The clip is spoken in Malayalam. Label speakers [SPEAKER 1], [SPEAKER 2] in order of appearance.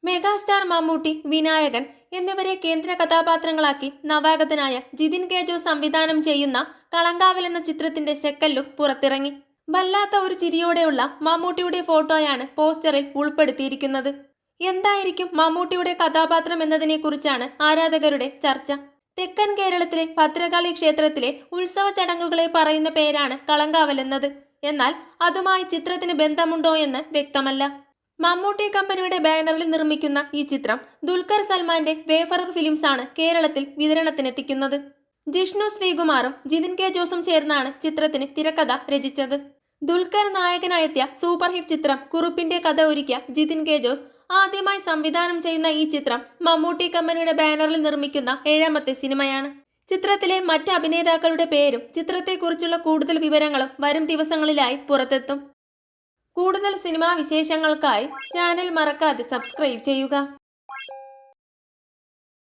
[SPEAKER 1] മെഗാസ്റ്റാർ മമ്മൂട്ടി, വിനായകൻ എന്നിവരെ കേന്ദ്ര കഥാപാത്രങ്ങളാക്കി നവാഗതനായ ജിതിൻ കെ ജോസ് സംവിധാനം ചെയ്യുന്ന കളങ്കാവൽ എന്ന ചിത്രത്തിന്റെ സെക്കൻഡ് ലുക്ക് പുറത്തിറങ്ങി. വല്ലാത്ത ഒരു ചിരിയോടെയുള്ള മമ്മൂട്ടിയുടെ ഫോട്ടോയാണ് പോസ്റ്ററിൽ ഉൾപ്പെടുത്തിയിരിക്കുന്നത്. എന്തായിരിക്കും മമ്മൂട്ടിയുടെ കഥാപാത്രം എന്നതിനെക്കുറിച്ചാണ് ആരാധകരുടെ ചർച്ച. തെക്കൻ കേരളത്തിലെ ഭദ്രകാളി ക്ഷേത്രത്തിലെ ഉത്സവ ചടങ്ങുകളെ പറയുന്ന പേരാണ് കളങ്കാവൽ എന്നത്. എന്നാൽ അതുമായി ചിത്രത്തിന് ബന്ധമുണ്ടോ എന്ന് വ്യക്തമല്ല. മമ്മൂട്ടി കമ്പനിയുടെ ബാനറിൽ നിർമ്മിക്കുന്ന ഈ ചിത്രം ദുൽഖർ സൽമാന്റെ വേഫറർ ഫിലിംസ് ആണ് കേരളത്തിൽ വിതരണത്തിനെത്തിക്കുന്നത്. ജിഷ്ണു ശ്രീകുമാറും ജിതിൻ കെ ജോസും ചേർന്നാണ് ചിത്രത്തിന് തിരക്കഥ രചിച്ചത്. ദുൽഖർ നായകനായെത്തിയ സൂപ്പർ ഹിറ്റ് ചിത്രം കുറുപ്പിന്റെ കഥ ഒരുക്കിയ ജിതിൻ കെ ജോസ് ആദ്യമായി സംവിധാനം ചെയ്യുന്ന ഈ ചിത്രം മമ്മൂട്ടി കമ്പനിയുടെ ബാനറിൽ നിർമ്മിക്കുന്ന 7ാമത്തെ സിനിമയാണ്. ചിത്രത്തിലെ മറ്റ് അഭിനേതാക്കളുടെ പേരും ചിത്രത്തെക്കുറിച്ചുള്ള കൂടുതൽ വിവരങ്ങളും വരും ദിവസങ്ങളിലായി പുറത്തെത്തും. കൂടുതൽ സിനിമാ വിശേഷങ്ങൾക്കായി ചാനൽ മറക്കാതെ സബ്സ്ക്രൈബ് ചെയ്യുക.